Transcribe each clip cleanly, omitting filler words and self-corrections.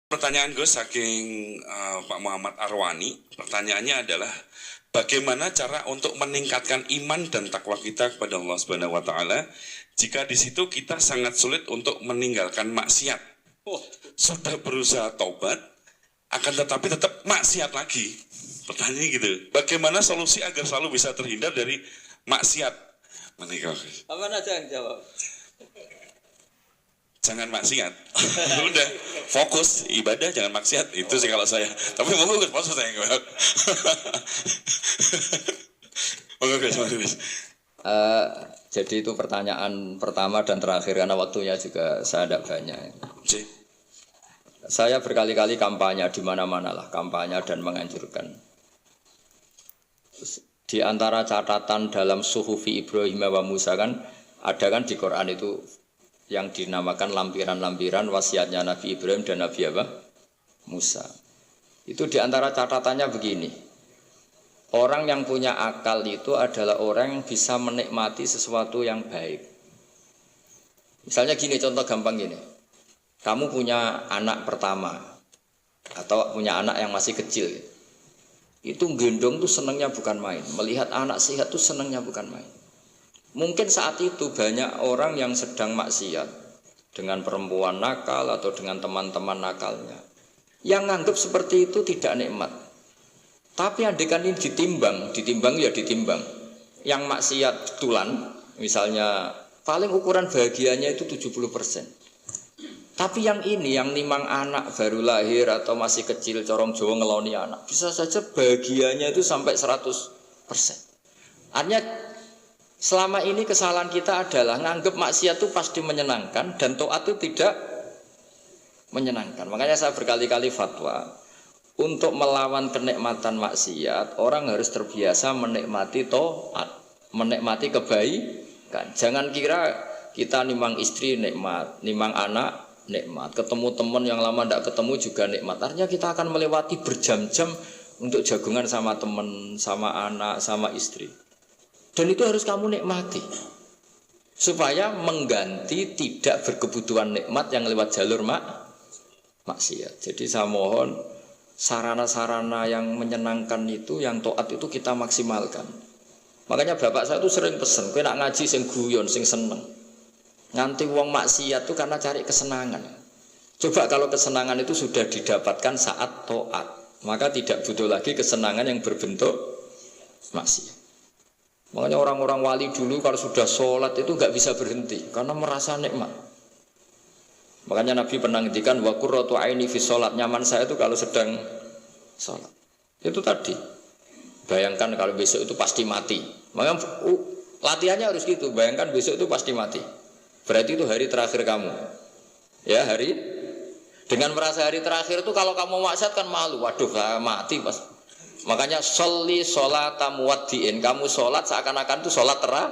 Pertanyaan Gus saking Pak Muhammad Arwani. Pertanyaannya adalah bagaimana cara untuk meningkatkan iman dan takwa kita kepada Allah Subhanahu wa taala jika di situ kita sangat sulit untuk meninggalkan maksiat. Sudah berusaha taubat akan tetapi tetap maksiat lagi. Pertanyaannya gitu. Bagaimana solusi agar selalu bisa terhindar dari maksiat? Menikah. Apa aja yang jawab? Jangan maksiat. Udah fokus ibadah, jangan maksiat. Itu sih kalau saya. Tapi monggo Gus, maksud saya. Monggo Gus. Jadi itu pertanyaan pertama dan terakhir karena waktunya juga saya tidak banyak. Saya berkali-kali kampanye di mana-mana lah, kampanye dan menganjurkan. Di antara catatan dalam Suhufi Ibrahim wa Musa kan ada kan di Quran itu yang dinamakan lampiran-lampiran wasiatnya Nabi Ibrahim dan Nabi Musa. Itu di antara catatannya begini. Orang yang punya akal itu adalah orang yang bisa menikmati sesuatu yang baik. Misalnya gini, contoh gampang gini. Kamu punya anak pertama atau punya anak yang masih kecil. Itu gendong tuh senangnya bukan main. Melihat anak sehat tuh senangnya bukan main. Mungkin saat itu banyak orang yang sedang maksiat dengan perempuan nakal atau dengan teman-teman nakalnya yang nganggap seperti itu tidak nikmat. Tapi andaikan ini ditimbang ya ditimbang. Yang maksiat betulan, misalnya paling ukuran bahagianya itu 70%. Tapi yang ini, yang nimang anak baru lahir atau masih kecil, corong Jawa ngeloni anak, bisa saja bahagianya itu sampai 100%. Artinya selama ini kesalahan kita adalah nganggap maksiat itu pasti menyenangkan dan taat itu tidak menyenangkan. Makanya saya berkali-kali fatwa untuk melawan kenikmatan maksiat, orang harus terbiasa menikmati taat, menikmati kebaikan. Jangan kira kita nimang istri nikmat, nimang anak nikmat, ketemu teman yang lama tidak ketemu juga nikmat. Artinya kita akan melewati berjam-jam untuk jagungan sama teman, sama anak, sama istri. Dan itu harus kamu nikmati supaya mengganti tidak berkebutuhan nikmat yang lewat jalur maksiat. Jadi saya mohon sarana-sarana yang menyenangkan itu, yang taat itu kita maksimalkan. Makanya bapak saya itu sering pesen, kowe nak ngaji sing guyon, sing seneng. Nganti wong maksiat itu karena cari kesenangan. Coba kalau kesenangan itu sudah didapatkan saat taat, maka tidak butuh lagi kesenangan yang berbentuk maksiat. Makanya orang-orang wali dulu kalau sudah sholat itu nggak bisa berhenti karena merasa nikmat. Makanya Nabi pernah ngendikan wa qurratu aini fi sholat, nyaman saya itu kalau sedang sholat. Itu tadi. Bayangkan kalau besok itu pasti mati. Makanya latihannya harus gitu. Bayangkan besok itu pasti mati. Berarti itu hari terakhir kamu. Ya, hari dengan merasa hari terakhir itu kalau kamu maksiat kan malu. Waduh, saya mati pas. Makanya sholli sholata muwaddiin, kamu sholat seakan-akan itu sholat terakhir.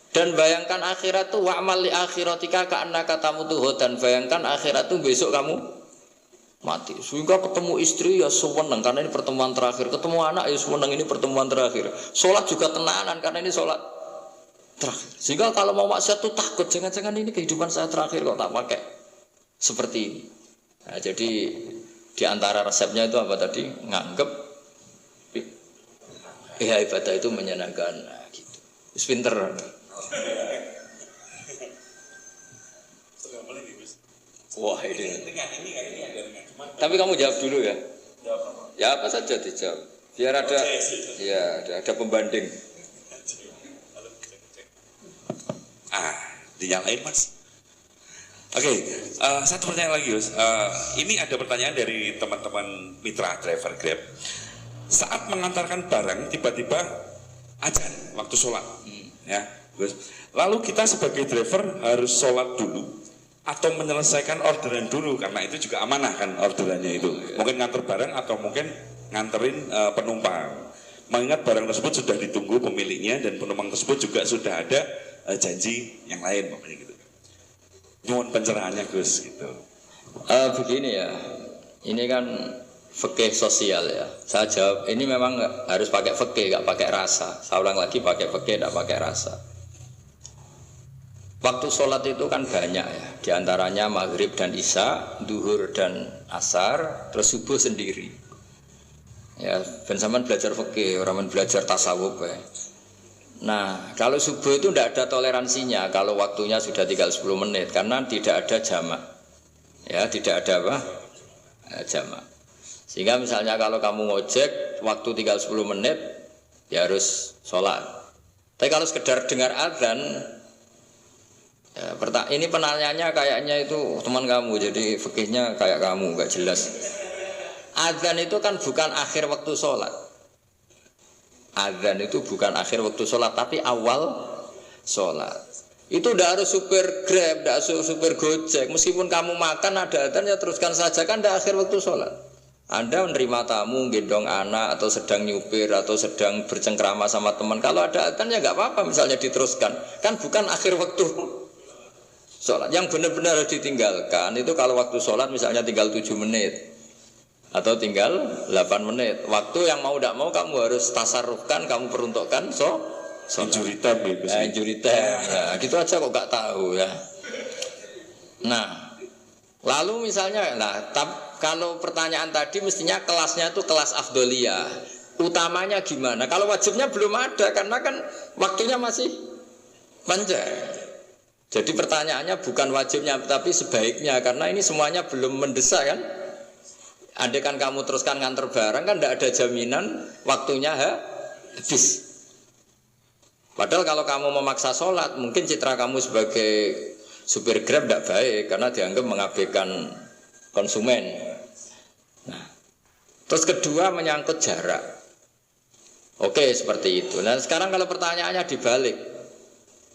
Dan bayangkan akhirat itu wa'mal li akhiratika ka'annaka tamutuhu, dan bayangkan akhirat itu besok kamu mati. Sehingga ketemu istri ya seneng karena ini pertemuan terakhir, ketemu anak ya seneng ini pertemuan terakhir. Sholat juga tenanan karena ini sholat terakhir. Sehingga kalau mau maksiat tuh takut, jangan-jangan ini kehidupan saya terakhir kok tak pakai seperti ini. Nah, jadi di antara resepnya itu apa tadi? Nganggep ya ibadah itu menyenangkan, nah, gitu. Terus pinter. Wah ini. Tapi kamu jawab dulu ya. Ya apa saja dijawab. Biar ada, ya ada pembanding. Dinyalain mas. Oke, satu pertanyaan lagi Gus. Ini ada pertanyaan dari teman-teman mitra driver Grab. Saat mengantarkan barang tiba-tiba azan waktu sholat, ya, Gus. Lalu kita sebagai driver harus sholat dulu atau menyelesaikan orderan dulu karena itu juga amanah kan orderannya itu. Mungkin nganter barang atau mungkin nganterin penumpang. Mengingat barang tersebut sudah ditunggu pemiliknya dan penumpang tersebut juga sudah ada janji yang lain, makanya gitu. Nyuwun pencerahannya Gus, gitu. Begini ya, ini kan fikih sosial ya. Saya jawab ini memang harus pakai fikih, nggak pakai rasa. Saya ulang lagi pakai fikih, nggak pakai rasa. Waktu sholat itu kan banyak ya. Di antaranya maghrib dan isya, duhur dan asar, terus subuh sendiri. Ya, ben sampean belajar fikih, orang belajar tasawuf ya. Nah, kalau subuh itu tidak ada toleransinya kalau waktunya sudah tinggal 10 menit karena tidak ada jamak. Ya, tidak ada apa? Jamak. Sehingga misalnya kalau kamu ngojek waktu tinggal 10 menit ya harus sholat. Tapi kalau sekedar dengar azan ya, ini penanyanya kayaknya itu teman kamu, jadi fikihnya kayak kamu, gak jelas. Azan itu kan bukan akhir waktu sholat. Azan itu bukan akhir waktu sholat, tapi awal sholat. Itu tidak harus supir Grab, tidak harus supir Gojek. Meskipun kamu makan ada azan ya teruskan saja, kan tidak akhir waktu sholat. Anda menerima tamu, gendong anak, atau sedang nyupir, atau sedang bercengkrama sama teman. Kalau ada azan ya nggak apa-apa, misalnya diteruskan. Kan bukan akhir waktu sholat. Yang benar-benar harus ditinggalkan itu kalau waktu sholat misalnya tinggal 7 menit atau tinggal 8 menit. Waktu yang mau tidak mau kamu harus tasarrufkan, kamu peruntukkan injury time ya. Injury time. Nah, gitu aja kok nggak tahu ya. Nah, lalu misalnya, kalau pertanyaan tadi mestinya kelasnya itu kelas afdoliyah. Utamanya gimana? Kalau wajibnya belum ada karena kan waktunya masih panjang. Jadi pertanyaannya bukan wajibnya tapi sebaiknya karena ini semuanya belum mendesak kan. Andai kan kamu teruskan nganter barang kan tidak ada jaminan waktunya habis. Padahal kalau kamu memaksa sholat mungkin citra kamu sebagai supir Grab tidak baik karena dianggap mengabaikan konsumen. Nah, terus kedua menyangkut jarak. Oke seperti itu. Nah sekarang kalau pertanyaannya dibalik,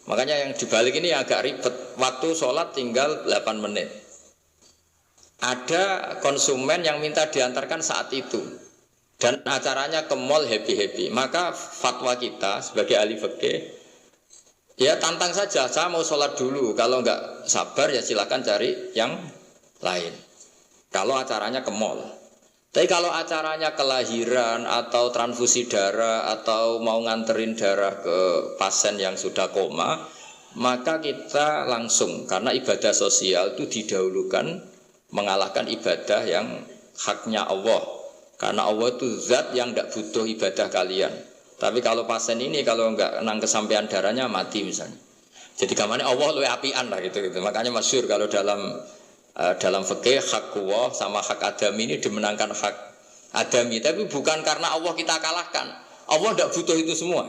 makanya yang dibalik ini agak ribet. Waktu sholat tinggal 8 menit. Ada konsumen yang minta diantarkan saat itu dan acaranya ke mall happy-happy. Maka fatwa kita sebagai ahli fikih, ya tantang saja, saya mau sholat dulu. Kalau enggak sabar ya silakan cari yang lain. Kalau acaranya ke mall. Tapi kalau acaranya kelahiran atau transfusi darah atau mau nganterin darah ke pasien yang sudah koma, maka kita langsung, karena ibadah sosial itu didahulukan mengalahkan ibadah yang haknya Allah. Karena Allah itu zat yang tidak butuh ibadah kalian. Tapi kalau pasien ini kalau enggak nang kesampaian darahnya mati misalnya. Jadi gamane Allah luwih apian lah gitu. Makanya masyhur kalau dalam fikih hak Allah sama hak adami ini dimenangkan hak adami. Tapi bukan karena Allah kita kalahkan. Allah tidak butuh itu semua.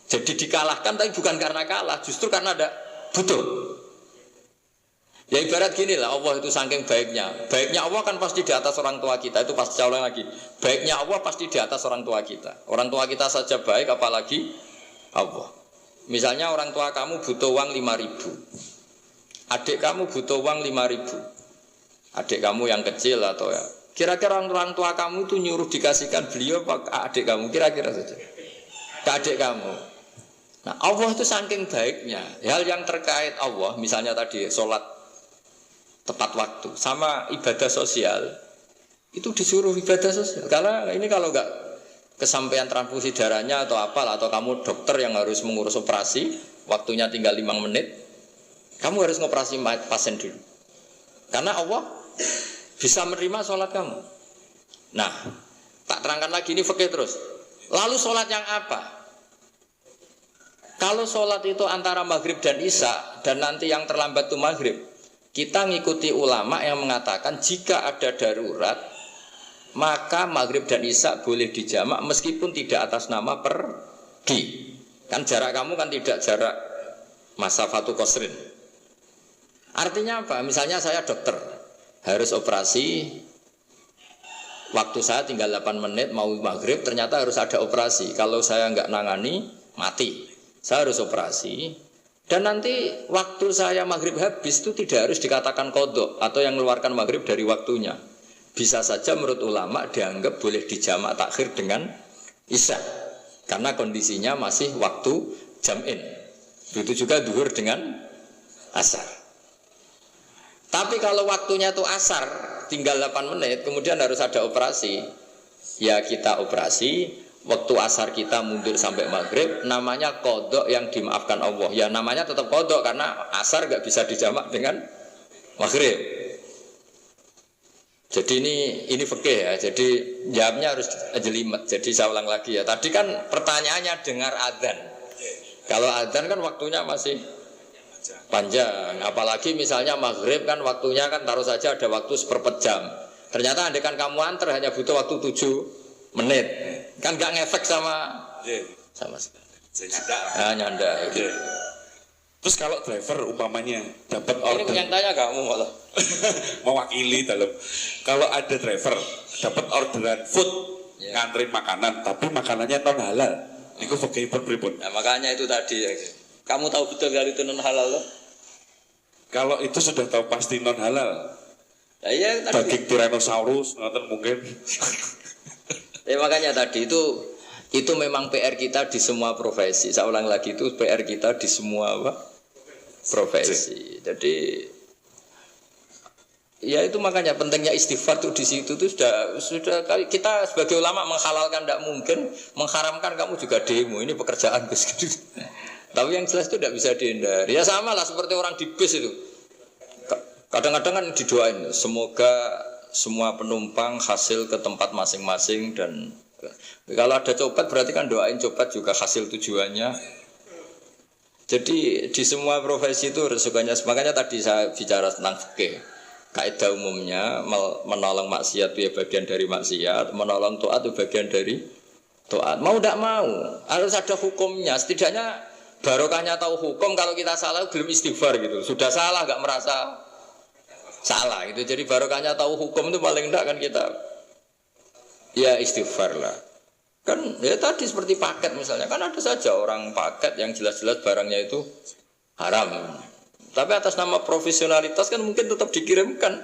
Jadi dikalahkan tapi bukan karena kalah, justru karena ada butuh. Ya ibarat gini lah, Allah itu saking baiknya. Baiknya Allah kan pasti di atas orang tua kita. Itu pasti ulang lagi. Baiknya Allah pasti di atas orang tua kita. Orang tua kita saja baik, apalagi Allah. Misalnya orang tua kamu butuh uang 5.000. Adik kamu butuh uang 5.000. Adik kamu yang kecil atau ya. Kira-kira orang tua kamu itu nyuruh dikasihkan beliau apa adik kamu? Kira-kira saja. Ke adik kamu. Nah Allah itu saking baiknya. Hal yang terkait Allah, misalnya tadi sholat tepat waktu sama ibadah sosial itu disuruh ibadah sosial karena ini kalau enggak kesampaian transfusi darahnya atau apa atau kamu dokter yang harus mengurus operasi waktunya tinggal 5 menit kamu harus ngoperasi pasien dulu karena Allah bisa menerima sholat kamu. Nah tak terangkan lagi ini fikih terus. Lalu sholat yang apa? Kalau sholat itu antara maghrib dan isya dan nanti yang terlambat itu maghrib, kita ngikuti ulama yang mengatakan jika ada darurat maka maghrib dan isya boleh dijamak meskipun tidak atas nama pergi. Kan jarak kamu kan tidak jarak masafatu qasrin. Artinya apa? Misalnya saya dokter harus operasi, waktu saya tinggal 8 menit mau maghrib ternyata harus ada operasi. Kalau saya nggak nangani mati. Saya harus operasi. Dan nanti waktu saya maghrib habis itu tidak harus dikatakan qadha atau yang mengeluarkan maghrib dari waktunya. Bisa saja menurut ulama dianggap boleh dijamak takhir dengan isya. Karena kondisinya masih waktu jam'in. Begitu juga duhur dengan asar. Tapi kalau waktunya itu asar tinggal 8 menit kemudian harus ada operasi. Ya kita operasi waktu asar kita mundur sampai maghrib, namanya qadha yang dimaafkan Allah. Ya namanya tetap qadha karena asar nggak bisa dijamak dengan maghrib. Jadi ini fikih ya. Jadi jawabnya harus jelimet. Jadi saya ulang lagi ya. Tadi kan pertanyaannya dengar adzan. Kalau adzan kan waktunya masih panjang. Apalagi misalnya maghrib kan waktunya kan taruh saja ada waktu seperempat jam. Ternyata andekan kamu antar hanya butuh waktu 7 menit. Kan nggak ngefek sama sekali. Saya Nyanda. Gitu. Terus kalau driver umpamanya dapat Ini order, yang tanya kamu malah. mewakili dalam, kalau ada driver dapat orderan food, nganterin makanan, tapi makanannya non halal, itu fakih pripun. Nah, makanya itu tadi. Kamu tahu betul kalau itu non halal loh? Kalau itu sudah tahu pasti non halal. Ya, iya tadi. Daging Tyrannosaurus, nonton mungkin. Ya makanya tadi itu memang PR kita di semua profesi. Saya ulang lagi itu PR kita di semua profesi. Jadi ya itu makanya pentingnya istighfar tuh di situ tuh sudah kita sebagai ulama menghalalkan tidak mungkin, mengharamkan kamu juga demo. Ini pekerjaan Gus gitu. Tapi yang jelas itu tidak bisa dihindari. Ya sama lah seperti orang di bus itu. Kadang-kadang kan didoain semoga semua penumpang hasil ke tempat masing-masing dan kalau ada copet berarti kan doain copet juga hasil tujuannya. Jadi di semua profesi itu resikonya. Makanya tadi saya bicara tentang fikih. Kaidah umumnya menolong maksiat itu ya bagian dari maksiat, menolong taat itu bagian dari taat. Mau tidak mau harus ada hukumnya. Setidaknya barokahnya tahu hukum. Kalau kita salah belum istighfar gitu. Sudah salah nggak merasa salah gitu. Jadi barokahnya tahu hukum itu paling tidak kan kita ya istighfar lah. Kan ya tadi seperti paket misalnya, kan ada saja orang paket yang jelas-jelas barangnya itu haram. Tapi atas nama profesionalitas kan mungkin tetap dikirimkan.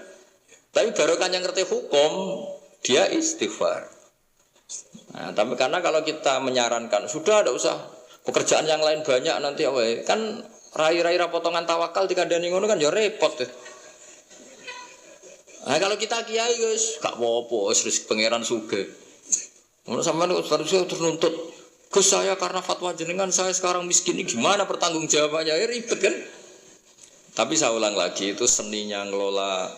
Tapi barokah yang ngerti hukum, dia istighfar. Nah, tapi karena kalau kita menyarankan, sudah ada usah pekerjaan yang lain banyak nanti kan rai-rai potongan tawakal dikandani ngono kan ya repot. Nah, kalau kita kiai guys, gak apa-apa, terus pangeran sugih. Menurut sampean harusnya ternuntut. Gus saya karena fatwa jenengan saya sekarang miskin ini gimana pertanggungjawabannya? Ya ribet kan? Tapi saya ulang lagi itu seninya ngelola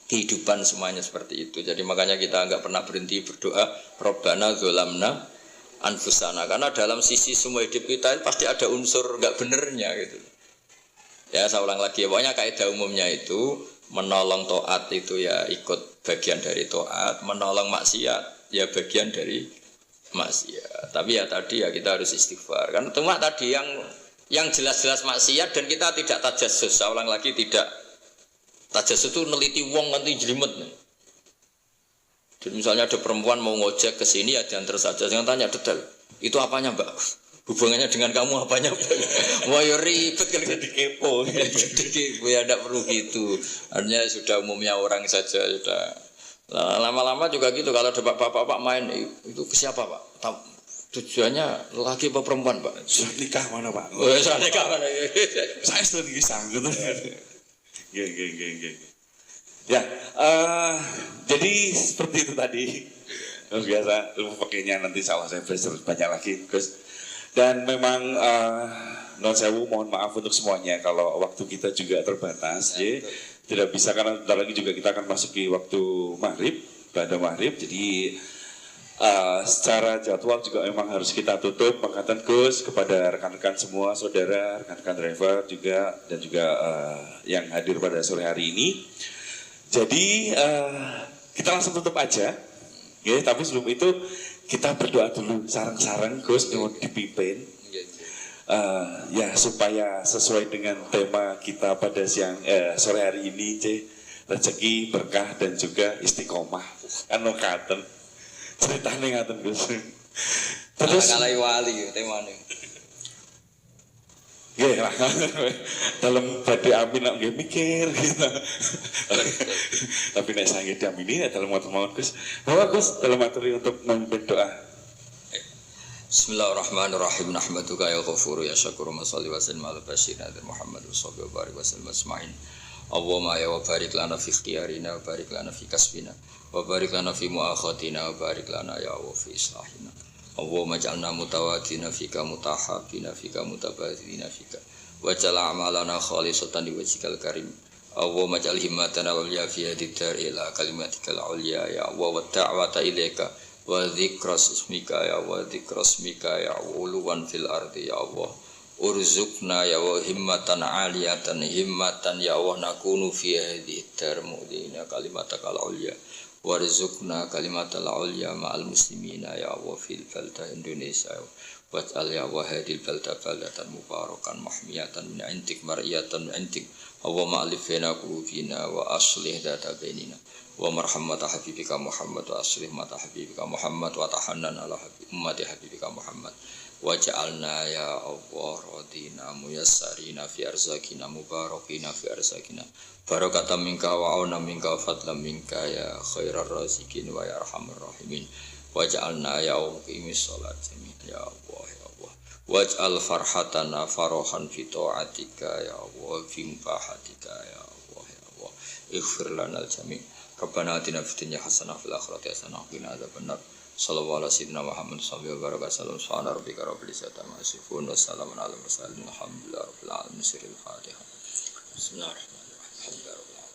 kehidupan semuanya seperti itu. Jadi makanya kita nggak pernah berhenti berdoa Rabbana dzolamna anfusana karena dalam sisi semua hidup kita itu pasti ada unsur nggak benernya gitu. Ya saya ulang lagi ya, pokoknya kaidah umumnya itu menolong taat itu ya ikut bagian dari taat, menolong maksiat ya bagian dari maksiat. Tapi ya tadi ya kita harus istighfar. Karena cuma tadi yang jelas-jelas maksiat dan kita tidak tajassus. Saya ulang lagi tidak tajassus itu neliti wong nanti jelimet. Jadi misalnya ada perempuan mau ngojek ke sini ya diantar saja. Jangan tanya detail. Itu apanya Mbak? Hubungannya dengan kamu apanya Mbak? Wah ya ribet kan jadi kepo. Jadi kepo ya tidak perlu gitu. Artinya sudah umumnya orang saja sudah. Lama-lama juga gitu kalau ada bapak-bapak main itu ke siapa Pak? Tujuannya laki apa perempuan Pak? Sudah nikah mana Pak? Oh, sudah nikah mana? Saya sudah nikah gitu. Ya, jadi seperti itu tadi. Biasa ilmu fakihnya nanti saya belajar banyak lagi Gus. Dan memang non sewu mohon maaf untuk semuanya kalau waktu kita juga terbatas. Tidak bisa karena bentar lagi juga kita akan masuki waktu maghrib, pada maghrib. Jadi secara jadwal juga memang harus kita tutup. Pengangkatan Gus kepada rekan-rekan semua, saudara, rekan-rekan driver juga dan juga yang hadir pada sore hari ini. Jadi kita langsung tutup aja. Ya, tapi sebelum itu kita berdoa dulu, sarang-sarang Gus yang dipimpin. Ya supaya sesuai dengan tema kita pada sore hari ini, rezeki, berkah dan juga istiqomah. Kan ngaten. Ceritane ngaten Gus. Terus kalai wali temane. Nggih lah. Dalam badhe amin nek nggih mikir gitu. Tapi nek sange diamini dalam matur Gus. Bahwa Gus dalam materi untuk memimpin doa. Bismillahirrahmanirrahim. Nahmaduka ya ghafuru ya syakuru masalli wa sallim ala basyirina Muhammad sallallahu alaihi wasallam asma'in. Allahumma ya wa barik lana fi ikhtiyarina wa barik lana fi kasbina wa barik lana fi muakhatina wa barik lana ya wa fi islahina. Allahumma ij'alna mutawaddina fika mutahabbina fika mutabadzina fika waj'al a'malana khalisatan liwajhikal karim. Allahumma ij'al himmatana wal yafiya dar ila kalimatikal ulya ya Allah wa da'wata ilaika wa dzikras ismika ya wa dzikras ismika ya uluwan fil ardi ya Allah. Urzuqna ya wa himmatan aliyatan himmatan ya Allah nakunu fi hadhihi dar mu'dina kalimatakal ulya. Warzuqna kalimatal ulya ma'al muslimina ya Allah fil baldah Indonesia waj'al ya Allah hadil baldah baldatan mubarakan mahmiyatan min intik mar'iyatan min intik Allahumma alif baina qulubina wa aslih data bainina wa marhamata habibika Muhammad wa aslih mata habibika Muhammad wa tahannan ala ummati habibika Muhammad waj'alna ya Allah radina muyassarina fi arzakina mubarakina fi arzakina barakatan minka wa auna minka wa fadlan minka ya khairar razikin wa ya arhamar rahimin waj'alna ya Allah qimis salat jami'an ya Allah ya Allah waj'al farhatana farahan fi ta'atika ya Allah fi mubahatika ya Allah ya Allah ighfir lana al-jami' Rabbana atina fid dunya hasanah fil akhirati hasanah wa qina adzabannar sallallahu alaihi wasallam Muhammad sallallahu alaihi wasallam subhana rabbika rabbil izzati amma yasifun wa salamun alal mursalin alhamdulillahi rabbil alamin sirril fatihah bismillahirrahmanirrahim alhamdulillah